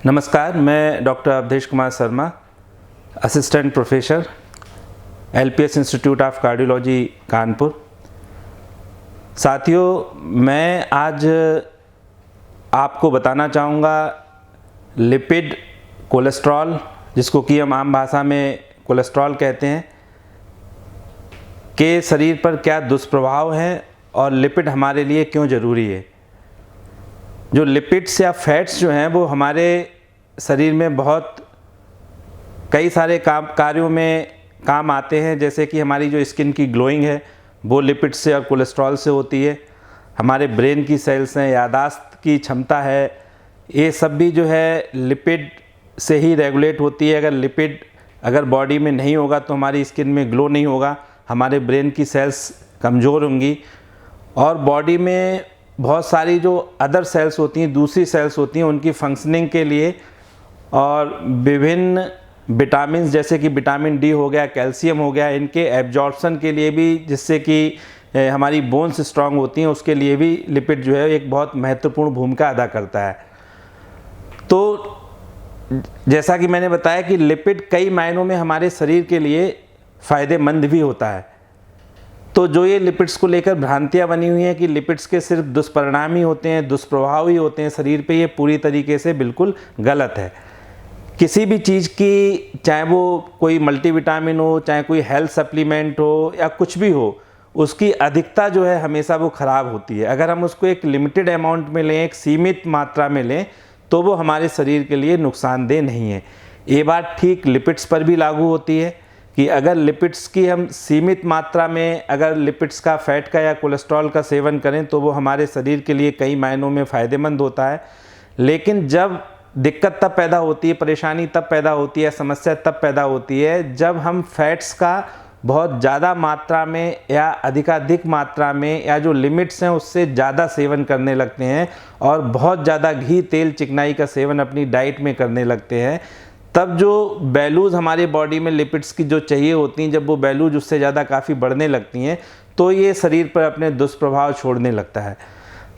नमस्कार, मैं doctor Awadhesh Kumar Sharma, assistant professor, LPS institute of cardiology Kanpur. साथियों, मैं आज आपको बताना चाहूँगा लिपिड, कोलेस्ट्रॉल, जिसको कि हम आम भाषा में कोलेस्ट्रॉल कहते हैं, के शरीर पर क्या दुष्प्रभाव हैं और लिपिड हमारे लिए क्यों ज़रूरी है। जो लिपिड्स या फैट्स जो हैं वो हमारे शरीर में बहुत कई सारे कार्यों में काम आते हैं। जैसे कि हमारी जो स्किन की ग्लोइंग है वो लिपिड से और कोलेस्ट्रॉल से होती है। हमारे ब्रेन की सेल्स हैं, यादाश्त की क्षमता है, ये सब भी जो है लिपिड से ही रेगुलेट होती है। अगर लिपिड बॉडी में नहीं होगा तो हमारी स्किन में ग्लो नहीं होगा, हमारे ब्रेन की सेल्स कमज़ोर होंगी और बॉडी में बहुत सारी जो अदर सेल्स होती हैं, दूसरी सेल्स होती हैं, उनकी फंक्शनिंग के लिए और विभिन्न विटामिन जैसे कि विटामिन डी हो गया, कैल्शियम हो गया, इनके एब्जॉर्प्शन के लिए भी, जिससे कि हमारी बोन्स स्ट्रांग होती हैं, उसके लिए भी लिपिड जो है एक बहुत महत्वपूर्ण भूमिका अदा करता है। तो जैसा कि मैंने बताया कि लिपिड कई मायनों में हमारे शरीर के लिए फ़ायदेमंद भी होता है। तो जो ये लिपिड्स को लेकर भ्रांतियाँ बनी हुई हैं कि लिपिड्स के सिर्फ दुष्परिणाम ही होते हैं, दुष्प्रभाव ही होते हैं शरीर पे, ये पूरी तरीके से बिल्कुल गलत है। किसी भी चीज़ की, चाहे वो कोई मल्टीविटामिन हो, चाहे कोई हेल्थ सप्लीमेंट हो या कुछ भी हो, उसकी अधिकता जो है हमेशा वो ख़राब होती है। अगर हम उसको एक लिमिटेड अमाउंट में लें, एक सीमित मात्रा में लें, तो वो हमारे शरीर के लिए नुकसानदेह नहीं है। ये बात ठीक लिपिड्स पर भी लागू होती है कि अगर लिपिड्स की हम सीमित मात्रा में, अगर लिपिड्स का, फैट का या कोलेस्ट्रॉल का सेवन करें तो वो हमारे शरीर के लिए कई मायनों में फ़ायदेमंद होता है। लेकिन जब दिक्कत तब पैदा होती है, परेशानी तब पैदा होती है, समस्या तब पैदा होती है जब हम फैट्स का बहुत ज़्यादा मात्रा में या अधिकाधिक मात्रा में या जो लिमिट्स हैं उससे ज़्यादा सेवन करने लगते हैं और बहुत ज़्यादा घी, तेल, चिकनाई का सेवन अपनी डाइट में करने लगते हैं। तब जो वैल्यूज़ हमारी बॉडी में लिपिड्स की जो चाहिए होती हैं, जब वो वैल्यूज उससे ज़्यादा काफ़ी बढ़ने लगती हैं तो ये शरीर पर अपने दुष्प्रभाव छोड़ने लगता है।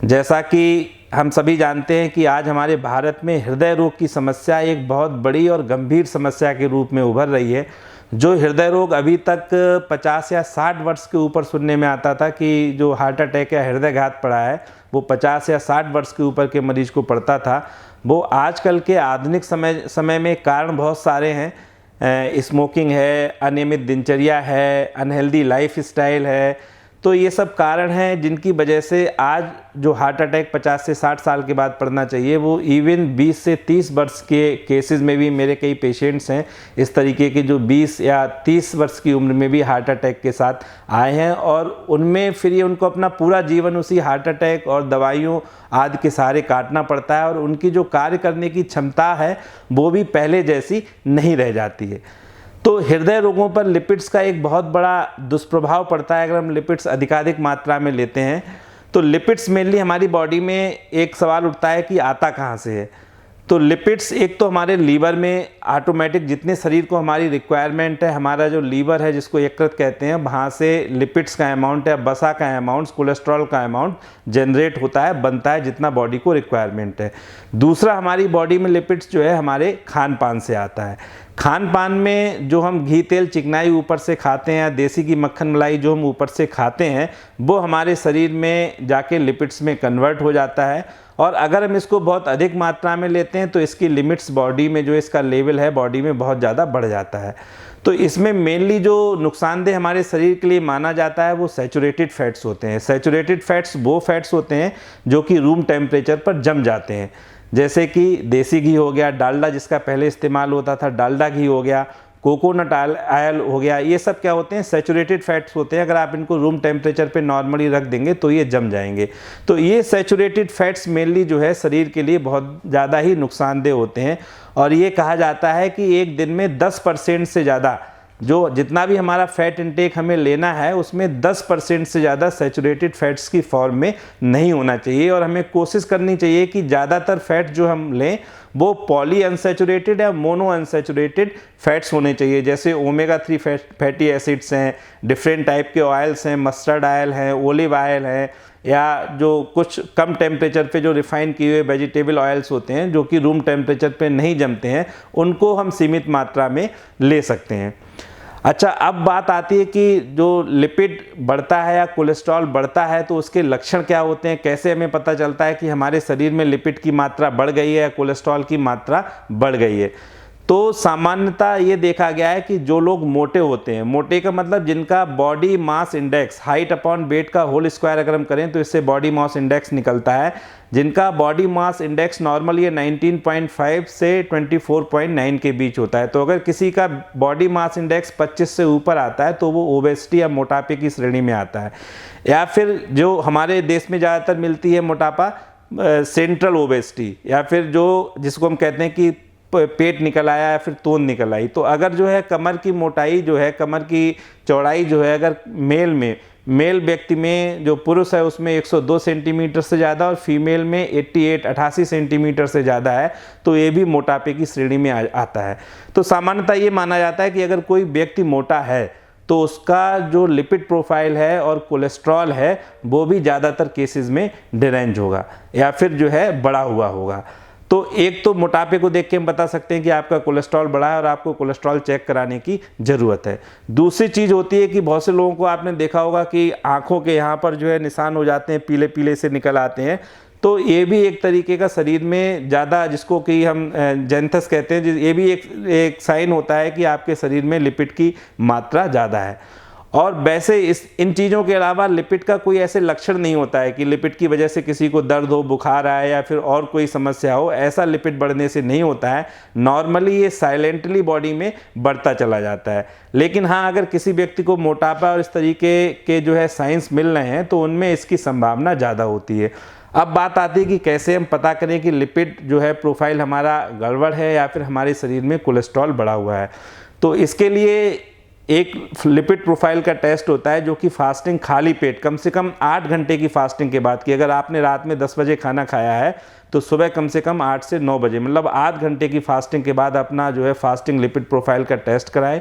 जैसा कि हम सभी जानते हैं कि आज हमारे भारत में हृदय रोग की समस्या एक बहुत बड़ी और गंभीर समस्या के रूप में उभर रही है। जो हृदय रोग अभी तक 50 या 60 वर्ष के ऊपर सुनने में आता था कि जो हार्ट अटैक या हृदयघात पड़ा है वो 50 या 60 वर्ष के ऊपर के मरीज को पड़ता था, वो आजकल के आधुनिक समय में कारण बहुत सारे हैं। स्मोकिंग है, अनियमित दिनचर्या है, अनहेल्दी लाइफ स्टाइल है। तो ये सब कारण हैं जिनकी वजह से आज जो हार्ट अटैक 50 से 60 साल के बाद पड़ना चाहिए वो इवन 20 से 30 वर्ष के केसेस में भी मेरे कई पेशेंट्स हैं इस तरीके के, जो 20 या 30 वर्ष की उम्र में भी हार्ट अटैक के साथ आए हैं और उनमें फिर ये उनको अपना पूरा जीवन उसी हार्ट अटैक और दवाइयों आदि के सहारे काटना पड़ता है और उनकी जो कार्य करने की क्षमता है वो भी पहले जैसी नहीं रह जाती है। तो हृदय रोगों पर लिपिड्स का एक बहुत बड़ा दुष्प्रभाव पड़ता है। अगर हम लिपिड्स अधिकाधिक मात्रा में लेते हैं तो लिपिड्स मेनली हमारी बॉडी में एक सवाल उठता है कि आता कहाँ से है। तो लिपिड्स एक तो हमारे लीवर में ऑटोमेटिक, जितने शरीर को हमारी रिक्वायरमेंट है, हमारा जो लीवर है जिसको यकृत कहते हैं, वहाँ से लिपिड्स का अमाउंट है, वसा का अमाउंट, कोलेस्ट्रॉल का अमाउंट जनरेट होता है, बनता है जितना बॉडी को रिक्वायरमेंट है। दूसरा, हमारी बॉडी में लिपिड्स जो है हमारे खान पान से आता है। खान पान में जो हम घी, तेल, चिकनाई ऊपर से खाते हैं, देसी की मक्खन मलाई जो हम ऊपर से खाते हैं, वो हमारे शरीर में जाके लिपिड्स में कन्वर्ट हो जाता है और अगर हम इसको बहुत अधिक मात्रा में लेते हैं तो इसकी लिमिट्स बॉडी में, जो इसका लेवल है बॉडी में, बहुत ज़्यादा बढ़ जाता है। तो इसमें मेनली जो नुकसानदेह हमारे शरीर के लिए माना जाता है वो सैचुरेटेड फैट्स होते हैं। सैचुरेटेड फैट्स वो फैट्स होते हैं जो कि रूम टेम्परेचर पर जम जाते हैं, जैसे कि देसी घी हो गया, डालडा जिसका पहले इस्तेमाल होता था, डालडा घी हो गया, कोकोनट ऑयल हो गया। ये सब क्या होते हैं? सैचुरेटेड फैट्स होते हैं। अगर आप इनको रूम टेम्परेचर पे नॉर्मली रख देंगे तो ये जम जाएंगे। तो ये सैचुरेटेड फैट्स मेनली जो है शरीर के लिए बहुत ज़्यादा ही नुकसानदेह होते हैं और ये कहा जाता है कि एक दिन में 10% से ज़्यादा, जो जितना भी हमारा फैट इंटेक हमें लेना है उसमें 10% से ज़्यादा सैचुरेटेड फैट्स की फॉर्म में नहीं होना चाहिए और हमें कोशिश करनी चाहिए कि ज़्यादातर फैट जो हम लें वो पॉली अनसैचुरेटेड या मोनो अनसैचुरेटेड फैट्स होने चाहिए। जैसे ओमेगा 3 फैटी एसिड्स हैं, डिफरेंट टाइप के ऑयल्स हैं, मस्टर्ड ऑयल हैं, ओलिव ऑयल है, या जो कुछ कम टेम्परेचर पे जो रिफाइन किए हुए वेजिटेबल ऑयल्स होते हैं जो कि रूम टेम्परेचर पे नहीं जमते हैं, उनको हम सीमित मात्रा में ले सकते हैं। अच्छा, अब बात आती है कि जो लिपिड बढ़ता है या कोलेस्ट्रॉल बढ़ता है तो उसके लक्षण क्या होते हैं, कैसे हमें पता चलता है कि हमारे शरीर में लिपिड की मात्रा बढ़ गई है या कोलेस्ट्रॉल की मात्रा बढ़ गई है। तो सामान्यतः ये देखा गया है कि जो लोग मोटे होते हैं, मोटे का मतलब जिनका body mass index, height upon weight का होल स्क्वायर अगर हम करें तो इससे बॉडी मास इंडेक्स निकलता है, जिनका बॉडी मास इंडेक्स नॉर्मली ये 19.5 से 24.9 के बीच होता है। तो अगर किसी का बॉडी मास इंडेक्स 25 से ऊपर आता है तो वो ओबेसिटी या मोटापे की श्रेणी में आता है। या फिर जो हमारे देश में ज़्यादातर मिलती है मोटापा, सेंट्रल ओबेसिटी, या फिर जो जिसको हम कहते हैं कि पेट निकल आया या फिर तोंद निकल आई। तो अगर जो है कमर की मोटाई जो है, कमर की चौड़ाई जो है, अगर मेल व्यक्ति में जो पुरुष है उसमें 102 सेंटीमीटर से ज़्यादा और फीमेल में 88 सेंटीमीटर से ज़्यादा है तो ये भी मोटापे की श्रेणी में आता है। तो सामान्यतः ये माना जाता है कि अगर कोई व्यक्ति मोटा है तो उसका जो लिपिड प्रोफाइल है और कोलेस्ट्रॉल है वो भी ज़्यादातर केसेस में डिरेंज होगा या फिर जो है बढ़ा हुआ होगा। तो एक तो मोटापे को देख के हम बता सकते हैं कि आपका कोलेस्ट्रॉल बढ़ा है और आपको कोलेस्ट्रॉल चेक कराने की ज़रूरत है। दूसरी चीज़ होती है कि बहुत से लोगों को आपने देखा होगा कि आँखों के यहाँ पर जो है निशान हो जाते हैं, पीले पीले से निकल आते हैं। तो ये भी एक तरीके का शरीर में ज़्यादा, जिसको कि हम जेंथस कहते हैं, ये भी एक साइन होता है कि आपके शरीर में लिपिड की मात्रा ज़्यादा है। और वैसे इन चीज़ों के अलावा लिपिड का कोई ऐसे लक्षण नहीं होता है कि लिपिड की वजह से किसी को दर्द हो, बुखार आए या फिर और कोई समस्या हो, ऐसा लिपिड बढ़ने से नहीं होता है। नॉर्मली ये साइलेंटली बॉडी में बढ़ता चला जाता है। लेकिन हाँ, अगर किसी व्यक्ति को मोटापा और इस तरीके के जो है साइंस मिल रहे हैं तो उनमें इसकी संभावना ज़्यादा होती है। अब बात आती है कि कैसे हम पता करें कि लिपिड जो है प्रोफाइल हमारा गड़बड़ है या फिर हमारे शरीर में कोलेस्ट्रॉल बढ़ा हुआ है। तो इसके लिए एक लिपिड प्रोफाइल का टेस्ट होता है जो कि फास्टिंग, खाली पेट, कम से कम 8 घंटे की फास्टिंग के बाद की। अगर आपने रात में 10 बजे खाना खाया है तो सुबह कम से कम 8 से 9 बजे, मतलब 8 घंटे की फास्टिंग के बाद अपना जो है फास्टिंग लिपिड प्रोफाइल का टेस्ट कराएं।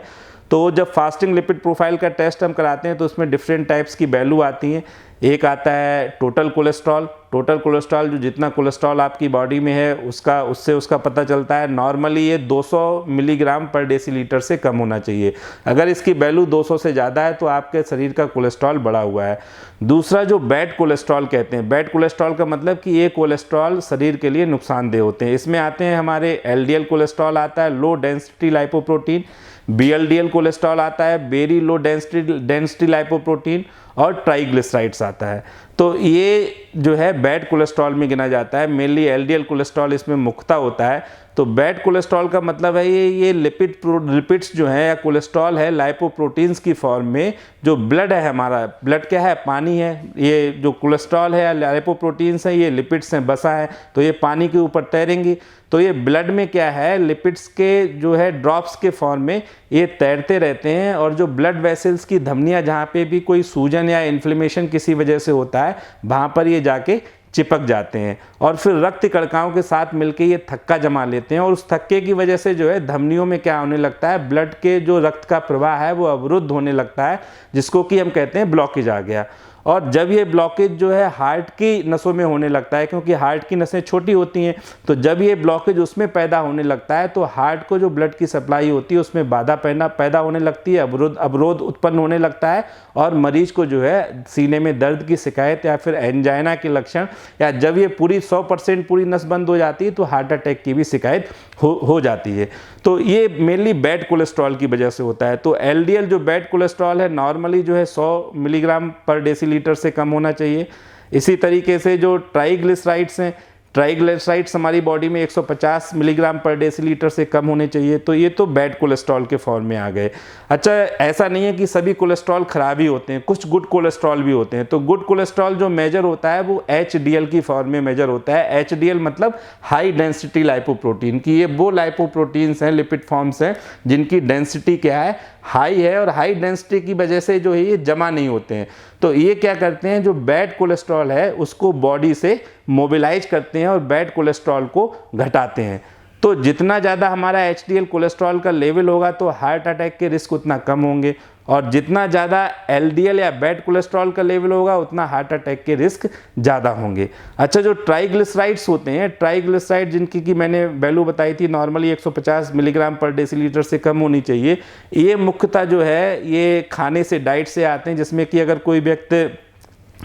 तो जब फास्टिंग लिपिड प्रोफाइल का टेस्ट हम कराते हैं तो उसमें डिफरेंट टाइप्स की वैल्यू आती हैं। एक आता है टोटल कोलेस्ट्रॉल। टोटल कोलेस्ट्रॉल जो जितना कोलेस्ट्रॉल आपकी बॉडी में है उसका पता चलता है। नॉर्मली ये 200 मिलीग्राम पर डेसीलीटर से कम होना चाहिए। अगर इसकी वैल्यू 200 से ज़्यादा है तो आपके शरीर का कोलेस्ट्रॉल बढ़ा हुआ है। दूसरा जो बैड कोलेस्ट्रॉल कहते हैं, बैड कोलेस्ट्रॉल का मतलब कि ये कोलेस्ट्रॉल शरीर के लिए नुकसानदेह होते हैं। इसमें आते हैं हमारे एलडीएल कोलेस्ट्रॉल आता है, low density lipoprotein, VLDL cholesterol आता है, वेरी लो डेंसिटी लाइपोप्रोटीन, और ट्राइग्लिसराइड्स आता है। तो ये जो है बैड कोलेस्ट्रॉल में गिना जाता है। मेनली एलडीएल कोलेस्ट्रॉल इसमें मुख्यतः होता है। तो बैड कोलेस्ट्रॉल का मतलब है ये लिपिड्स जो है या कोलेस्ट्रॉल है लाइपोप्रोटीन्स की फॉर्म में। जो ब्लड है हमारा, ब्लड क्या है, पानी है। ये जो कोलेस्ट्रॉल है या लाइपोप्रोटीन्स है ये लिपिड्स हैं, बसा है, तो ये पानी के ऊपर तैरेंगी। तो ये ब्लड में क्या है, लिपिड्स के जो है ड्रॉप्स के फॉर्म में ये तैरते रहते हैं। और जो ब्लड वेसल्स की धमनियाँ जहाँ पे भी कोई सूजन या इन्फ्लेमेशन किसी वजह से होता है वहाँ पर ये जाके चिपक जाते हैं और फिर रक्त कणिकाओं के साथ मिलकर ये थक्का जमा लेते हैं। और उस थक्के की वजह से जो है धमनियों में क्या होने लगता है, ब्लड के जो रक्त का प्रवाह है वो अवरुद्ध होने लगता है, जिसको कि हम कहते हैं ब्लॉकेज आ गया। और जब ये ब्लॉकेज जो है हार्ट की नसों में होने लगता है, क्योंकि हार्ट की नसें छोटी होती हैं, तो जब ये ब्लॉकेज उसमें पैदा होने लगता है तो हार्ट को जो ब्लड की सप्लाई होती है उसमें बाधा पैदा होने लगती है, अवरोध उत्पन्न होने लगता है। और मरीज को जो है सीने में दर्द की शिकायत या फिर एंजाइना के लक्षण, या जब ये पूरी 100% पूरी नस बंद हो जाती है तो हार्ट अटैक की भी शिकायत हो जाती है। तो ये मेनली बैड कोलेस्ट्रॉल की वजह से होता है। तो एलडीएल जो बैड कोलेस्ट्रॉल है नॉर्मली जो है 100 मिलीग्राम पर डेसीलीटर से कम होना चाहिए। इसी तरीके से जो ट्राइग्लिसराइड्स हैं, ट्राइग्लिसराइड्स हमारी बॉडी में 150 मिलीग्राम पर डेसीलीटर से कम होने चाहिए। तो ये तो बैड कोलेस्ट्रॉल के फॉर्म में आ गए। अच्छा, ऐसा नहीं है कि सभी कोलेस्ट्रॉल खराब ही होते हैं, कुछ गुड कोलेस्ट्रॉल भी होते हैं। तो गुड कोलेस्ट्रॉल जो मेजर होता है वो एचडीएल की फॉर्म में मेजर होता है। एचडीएल मतलब हाई डेंसिटी लाइपोप्रोटीन की। ये वो लाइपोप्रोटीन्स हैं, लिपिड फॉर्म्स हैं जिनकी डेंसिटी क्या है, हाई है। और हाई डेंसिटी की वजह से जो है ये जमा नहीं होते हैं। तो ये क्या करते हैं, जो बैड कोलेस्ट्रॉल है उसको बॉडी से मोबिलाइज करते हैं और बैड कोलेस्ट्रॉल को घटाते हैं। तो जितना ज़्यादा हमारा एचडीएल कोलेस्ट्रॉल का लेवल होगा तो हार्ट अटैक के रिस्क उतना कम होंगे, और जितना ज़्यादा एलडीएल या बैड कोलेस्ट्रॉल का लेवल होगा उतना हार्ट अटैक के रिस्क ज़्यादा होंगे। अच्छा, जो ट्राइग्लिसराइड्स होते हैं, ट्राइग्लिसराइड जिनकी कि मैंने वैल्यू बताई थी नॉर्मली 150 मिलीग्राम पर डेसीलीटर से कम होनी चाहिए, ये मुख्यतः जो है ये खाने से, डाइट से आते हैं, जिसमें कि अगर कोई व्यक्ति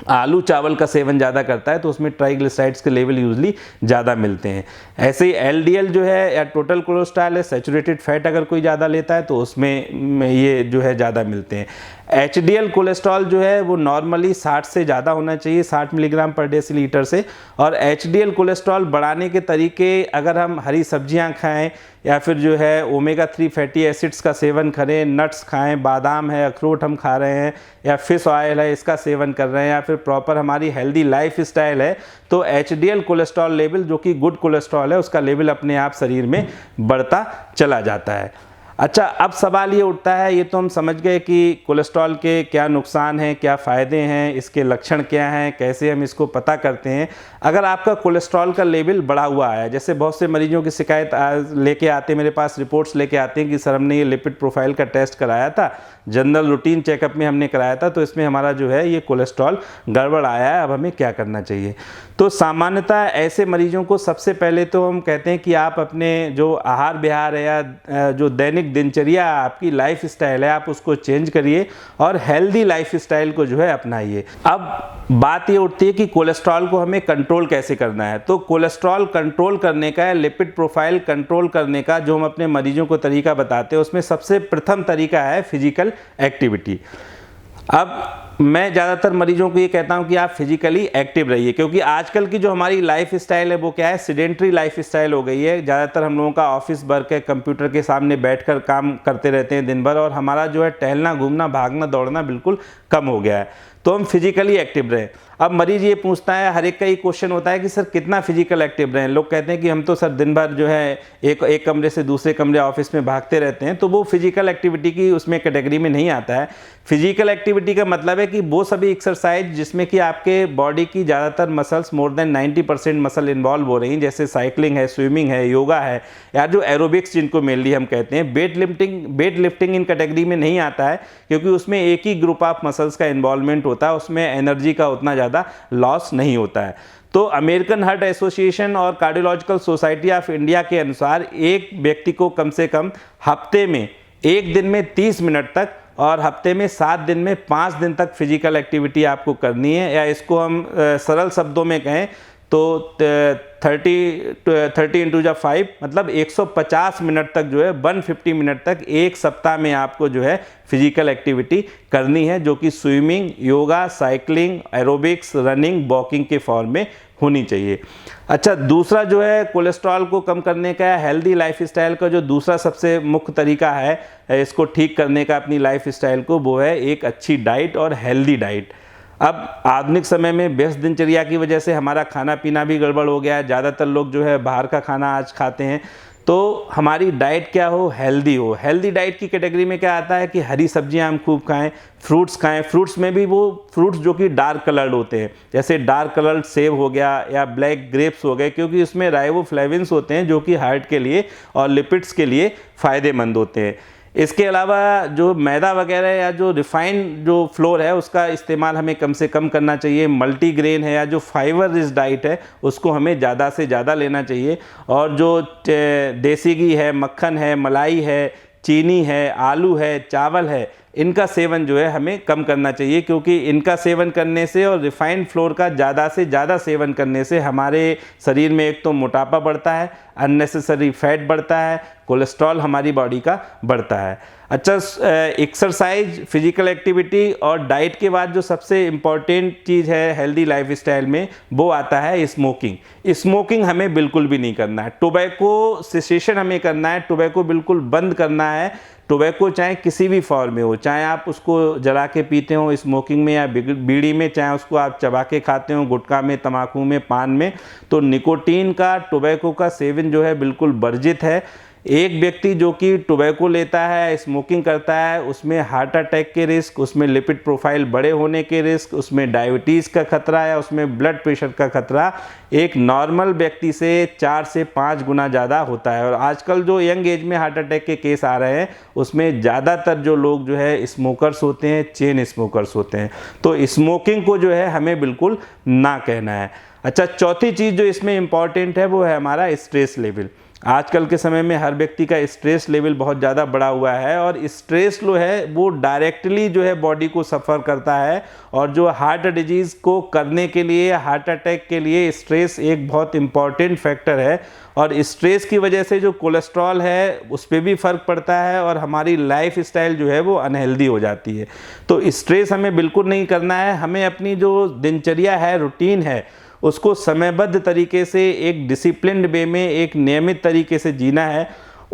आलू चावल का सेवन ज़्यादा करता है तो उसमें ट्राइग्लिसराइड्स के लेवल यूजली ज़्यादा मिलते हैं। ऐसे ही एलडीएल जो है या टोटल कोलेस्ट्रॉल है, सैचुरेटेड फैट अगर कोई ज़्यादा लेता है तो उसमें ये जो है ज़्यादा मिलते हैं। एचडीएल कोलेस्ट्रॉल जो है वो नॉर्मली 60 से ज़्यादा होना चाहिए, 60 मिलीग्राम पर डेसीलीटर से। और एचडीएल कोलेस्ट्रॉल बढ़ाने के तरीके, अगर हम हरी सब्जियां खाएं या फिर जो है ओमेगा 3 फैटी एसिड्स का सेवन करें, नट्स खाएं, बादाम है, अखरोट हम खा रहे हैं, या फिश ऑयल है इसका सेवन कर रहे हैं, या फिर प्रॉपर हमारी हेल्दी लाइफ स्टाइल है, तो एचडीएल कोलेस्ट्रॉल लेवल जो कि गुड कोलेस्ट्रॉल है उसका लेवल अपने आप शरीर में बढ़ता चला जाता है। अच्छा, अब सवाल ये उठता है, ये तो हम समझ गए कि कोलेस्ट्रॉल के क्या नुकसान हैं, क्या फ़ायदे हैं, इसके लक्षण क्या हैं, कैसे हम इसको पता करते हैं। अगर आपका कोलेस्ट्रॉल का लेवल बढ़ा हुआ है, जैसे बहुत से मरीजों की शिकायत लेके आते हैं मेरे पास, रिपोर्ट्स लेके आते हैं कि सर हमने ये लिपिड प्रोफाइल का टेस्ट कराया था, जनरल रूटीन चेकअप में हमने कराया था, तो इसमें हमारा जो है ये कोलेस्ट्रॉल गड़बड़ आया है, अब हमें क्या करना चाहिए। तो सामान्यतः ऐसे मरीजों को सबसे पहले तो हम कहते हैं कि आप अपने जो आहार विहार है या जो दैनिक दिनचर्या आपकी लाइफ स्टाइल है, आप उसको चेंज करिए और हेल्दी लाइफ स्टाइल को जो है अपनाइए। अब बात ये उठती है कि कोलेस्ट्रॉल को हमें कंट्रोल कैसे करना है। तो कोलेस्ट्रॉल कंट्रोल करने का, लिपिड प्रोफाइल कंट्रोल करने का जो हम अपने मरीजों को तरीका बताते हैं, उसमें सबसे प्रथम तरीका है फिजिकल एक्टिविटी। अब मैं ज़्यादातर मरीजों को ये कहता हूँ कि आप फिजिकली एक्टिव रहिए, क्योंकि आजकल की जो हमारी लाइफ स्टाइल है वो क्या है, सीडेंटरी लाइफ स्टाइल हो गई है। ज़्यादातर हम लोगों का ऑफिस वर्क है, कंप्यूटर के सामने बैठकर काम करते रहते हैं दिन भर, और हमारा जो है टहलना, घूमना, भागना, दौड़ना बिल्कुल कम हो गया है। तो हम फिजिकली एक्टिव रहें। अब मरीज ये पूछता है, हर एक का ये क्वेश्चन होता है कि सर कितना फिजिकल एक्टिव रहें। लोग कहते हैं कि हम तो सर दिन भर जो है एक कमरे से दूसरे कमरे ऑफिस में भागते रहते हैं, तो वो फिजिकल एक्टिविटी की उसमें कैटेगरी में नहीं आता है। फिजिकल एक्टिविटी का मतलब है कि वो सभी एक्सरसाइज जिसमें कि आपके बॉडी की ज़्यादातर muscles, more than 90% muscle involve हो रही हैं, जैसे साइकिलिंग है, स्विमिंग है, योगा है, या जो एरोबिक्स जिनको मेनली हम कहते हैं। वेट लिफ्टिंग इन कैटेगरी में नहीं आता है, क्योंकि उसमें एक ही ग्रुप ऑफ मसल्स का इन्वॉल्वमेंट होता है, उसमें एनर्जी का उतना ज़्यादा लॉस नहीं होता है। तो अमेरिकन हार्ट एसोसिएशन और कार्डियोलॉजिकल सोसाइटी ऑफ इंडिया के अनुसार एक व्यक्ति को कम से कम हफ्ते में, एक दिन में 30 मिनट तक और हफ्ते में 7 दिन में 5 दिन तक फिजिकल एक्टिविटी आपको करनी है। या इसको हम सरल शब्दों में कहें तो 30 × 5 मतलब 150 मिनट तक जो है, 150 मिनट तक एक सप्ताह में आपको जो है फिजिकल एक्टिविटी करनी है, जो कि swimming, yoga, cycling, aerobics, running, walking के फॉर्म में होनी चाहिए। अच्छा, दूसरा जो है कोलेस्ट्रॉल को कम करने का, हेल्दी लाइफ स्टाइल का जो दूसरा सबसे मुख्य तरीका है इसको ठीक करने का अपनी लाइफ स्टाइल को, वो है एक अच्छी डाइट और हेल्दी डाइट। अब आधुनिक समय में व्यस्त दिनचर्या की वजह से हमारा खाना पीना भी गड़बड़ हो गया है। ज़्यादातर लोग जो है बाहर का खाना आज खाते हैं। तो हमारी डाइट क्या हो, हेल्दी हो। हेल्दी डाइट की कैटेगरी में क्या आता है कि हरी सब्जियां हम खूब खाएं, फ्रूट्स खाएं। फ्रूट्स में भी वो फ्रूट्स जो कि डार्क कलर्ड होते हैं, जैसे डार्क कलर्ड सेब हो गया या ब्लैक ग्रेप्स हो गए, क्योंकि उसमें राइबोफ्लेविन्स होते हैं जो कि हार्ट के लिए और लिपिड्स के लिए फ़ायदेमंद होते हैं। इसके अलावा जो मैदा वगैरह या जो रिफाइंड जो फ्लोर है उसका इस्तेमाल हमें कम से कम करना चाहिए। मल्टीग्रेन है या जो फाइबर रिच डाइट है उसको हमें ज़्यादा से ज़्यादा लेना चाहिए। और जो देसी घी है, मक्खन है, मलाई है, चीनी है, आलू है, चावल है, इनका सेवन जो है हमें कम करना चाहिए, क्योंकि इनका सेवन करने से और रिफाइंड फ्लोर का ज़्यादा से ज़्यादा सेवन करने से हमारे शरीर में एक तो मोटापा बढ़ता है, अननेसेसरी फैट बढ़ता है, कोलेस्ट्रॉल हमारी बॉडी का बढ़ता है। अच्छा, एक्सरसाइज, फिजिकल एक्टिविटी और डाइट के बाद जो सबसे इम्पॉर्टेंट चीज़ है हेल्दी लाइफस्टाइल में, वो आता है स्मोकिंग। स्मोकिंग हमें बिल्कुल भी नहीं करना है। टोबैको सेसेशन हमें करना है, टोबैको बिल्कुल बंद करना है। टोबैको चाहे किसी भी फॉर्म में हो, चाहे आप उसको जला के पीते हो स्मोकिंग में या बीड़ी में, चाहे उसको आप चबा के खाते हो गुटखा में, तम्बाकू में, पान में, तो निकोटीन का, टोबैको का सेवन जो है बिल्कुल वर्जित है। एक व्यक्ति जो कि टोबैको लेता है, स्मोकिंग करता है, उसमें हार्ट अटैक के रिस्क, उसमें लिपिड प्रोफाइल बड़े होने के रिस्क, उसमें डायबिटीज़ का खतरा या उसमें ब्लड प्रेशर का खतरा एक नॉर्मल व्यक्ति से 4 से 5 गुना ज़्यादा होता है। और आजकल जो यंग एज में हार्ट अटैक के केस आ रहे हैं उसमें ज़्यादातर जो लोग जो है स्मोकर्स होते हैं, चेन स्मोकर्स होते हैं। तो स्मोकिंग को जो है हमें बिल्कुल ना कहना है। अच्छा, चौथी चीज़ जो इसमें इम्पॉर्टेंट है वो है हमारा स्ट्रेस लेवल। आजकल के समय में हर व्यक्ति का स्ट्रेस लेवल बहुत ज़्यादा बढ़ा हुआ है और स्ट्रेस जो है वो डायरेक्टली जो है बॉडी को सफ़र करता है। और जो हार्ट डिजीज़ को करने के लिए, हार्ट अटैक के लिए स्ट्रेस एक बहुत इम्पॉर्टेंट फैक्टर है। और स्ट्रेस की वजह से जो कोलेस्ट्रॉल है उस पर भी फ़र्क पड़ता है और हमारी लाइफ स्टाइल जो है वो अनहेल्दी हो जाती है। तो स्ट्रेस हमें बिल्कुल नहीं करना है। हमें अपनी जो दिनचर्या है, रूटीन है, उसको समयबद्ध तरीके से एक डिसिप्लिन्ड वे में, एक नियमित तरीके से जीना है।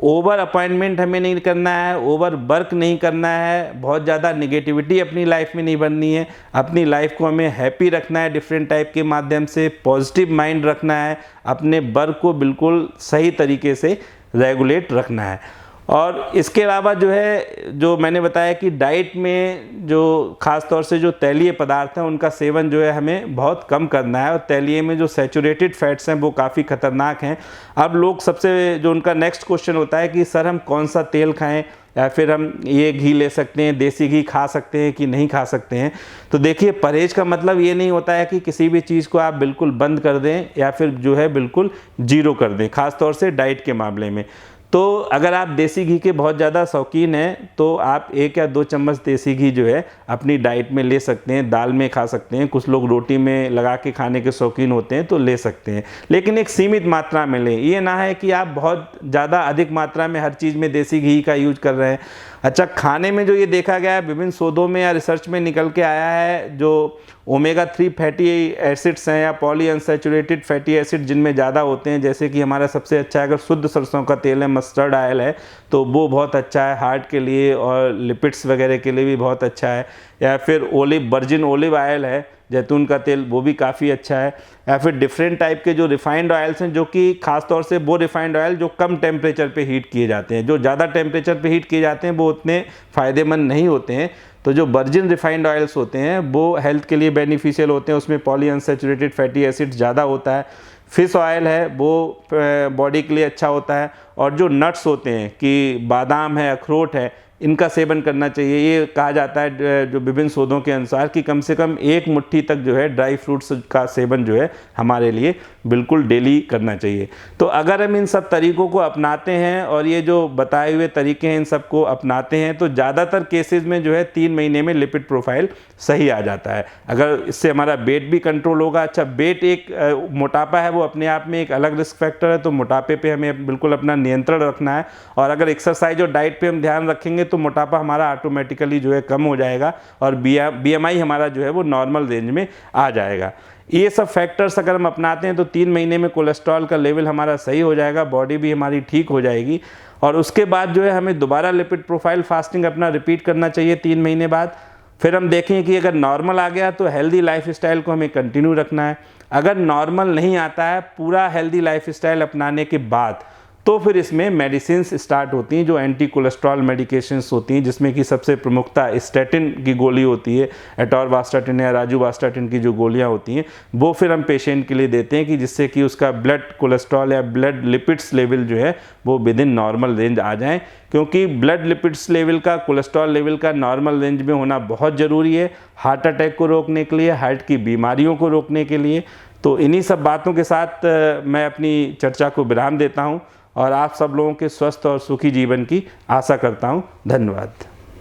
ओवर अपॉइंटमेंट हमें नहीं करना है, ओवर वर्क नहीं करना है, बहुत ज़्यादा नेगेटिविटी अपनी लाइफ में नहीं बननी है। अपनी लाइफ को हमें हैप्पी रखना है डिफरेंट टाइप के माध्यम से, पॉजिटिव माइंड रखना है, अपने वर्क को बिल्कुल सही तरीके से रेगुलेट रखना है। और इसके अलावा जो है, जो मैंने बताया कि डाइट में जो ख़ास तौर से जो तैलीय पदार्थ हैं उनका सेवन जो है हमें बहुत कम करना है। और तैलीय में जो सैचुरेटेड फैट्स हैं वो काफ़ी ख़तरनाक हैं। अब लोग सबसे जो उनका नेक्स्ट क्वेश्चन होता है कि सर हम कौन सा तेल खाएं, या फिर हम ये घी ले सकते हैं, देसी घी खा सकते हैं कि नहीं खा सकते हैं। तो देखिए, परहेज का मतलब ये नहीं होता है कि किसी भी चीज़ को आप बिल्कुल बंद कर दें या फिर जो है बिल्कुल जीरो कर दें, ख़ास तौर से डाइट के मामले में। तो अगर आप देसी घी के बहुत ज़्यादा शौकीन हैं तो आप 1 या 2 चम्मच देसी घी जो है अपनी डाइट में ले सकते हैं, दाल में खा सकते हैं। कुछ लोग रोटी में लगा के खाने के शौकीन होते हैं तो ले सकते हैं, लेकिन एक सीमित मात्रा में लें। ये ना है कि आप बहुत ज़्यादा अधिक मात्रा में हर चीज़ में देसी घी का यूज कर रहे हैं। अच्छा, खाने में जो ये देखा गया है, विभिन्न शोधों में या रिसर्च में निकल के आया है, जो ओमेगा 3 फैटी एसिड्स हैं या पॉली अनसैचुरेटेड फैटी एसिड जिनमें ज़्यादा होते हैं, जैसे कि हमारा सबसे अच्छा अगर शुद्ध सरसों का तेल है, मस्टर्ड ऑयल है, तो वो बहुत अच्छा है हार्ट के लिए और लिपिड्स वगैरह के लिए भी बहुत अच्छा है। या फिर वर्जिन ओलिव ऑयल है, जैतून का तेल, वो भी काफ़ी अच्छा है। या फिर डिफरेंट टाइप के जो रिफाइंड ऑयल्स हैं, जो कि खास तौर से वो रिफाइंड ऑयल जो कम टेम्परेचर पे हीट किए जाते हैं। जो ज़्यादा टेम्परेचर पे हीट किए जाते हैं वो उतने फ़ायदेमंद नहीं होते हैं। तो जो वर्जिन रिफाइंड ऑयल्स होते हैं वो हेल्थ के लिए बेनिफिशियल होते हैं, उसमें पॉली अनसैचुरेटेड फैटी एसिड ज़्यादा होता है। फिश ऑयल है वो बॉडी के लिए अच्छा होता है। और जो नट्स होते हैं कि बादाम है, अखरोट है, इनका सेवन करना चाहिए। ये कहा जाता है जो विभिन्न शोधों के अनुसार कि कम से कम 1 मुट्ठी तक जो है ड्राई फ्रूट्स का सेवन जो है हमारे लिए बिल्कुल डेली करना चाहिए। तो अगर हम इन सब तरीक़ों को अपनाते हैं और ये जो बताए हुए तरीके हैं इन सब को अपनाते हैं तो ज़्यादातर केसेस में जो है 3 महीने में लिपिड प्रोफाइल सही आ जाता है। अगर इससे हमारा वेट भी कंट्रोल होगा। अच्छा, वेट एक मोटापा है वो अपने आप में एक अलग रिस्क फैक्टर है, तो मोटापे पे हमें बिल्कुल अपना नियंत्रण रखना है। और अगर एक्सरसाइज और डाइट पे हम ध्यान रखेंगे तो मोटापा हमारा ऑटोमेटिकली जो है कम हो जाएगा और BMI हमारा जो है वो नॉर्मल रेंज में आ जाएगा। ये सब फैक्टर्स अगर हम अपनाते हैं तो 3 महीने में कोलेस्ट्रॉल का लेवल हमारा सही हो जाएगा, बॉडी भी हमारी ठीक हो जाएगी। और उसके बाद जो है हमें दोबारा लिपिड प्रोफाइल फास्टिंग अपना रिपीट करना चाहिए 3 महीने बाद। फिर हम देखें कि अगर नॉर्मल आ गया तो हेल्दी लाइफ स्टाइल को हमें कंटिन्यू रखना है। अगर नॉर्मल नहीं आता है पूरा हेल्दी लाइफ स्टाइल अपनाने के बाद, तो फिर इसमें मेडिसिन्स स्टार्ट होती हैं, जो एंटी कोलेस्ट्रॉल मेडिकेशंस होती हैं, जिसमें कि सबसे प्रमुखता स्टैटिन की गोली होती है, एटोरवास्टाटिन या राजुवास्टाटिन की जो गोलियां होती हैं वो फिर हम पेशेंट के लिए देते हैं कि जिससे कि उसका ब्लड कोलेस्ट्रॉल या ब्लड लिपिड्स लेवल जो है वो विद इन नॉर्मल रेंज आ जाएँ। क्योंकि ब्लड लिपिड्स लेवल का, कोलेस्ट्रॉल लेवल का नॉर्मल रेंज में होना बहुत ज़रूरी है हार्ट अटैक को रोकने के लिए, हार्ट की बीमारियों को रोकने के लिए। तो इन्हीं सब बातों के साथ मैं अपनी चर्चा को विराम देता हूँ और आप सब लोगों के स्वस्थ और सुखी जीवन की आशा करता हूँ। धन्यवाद।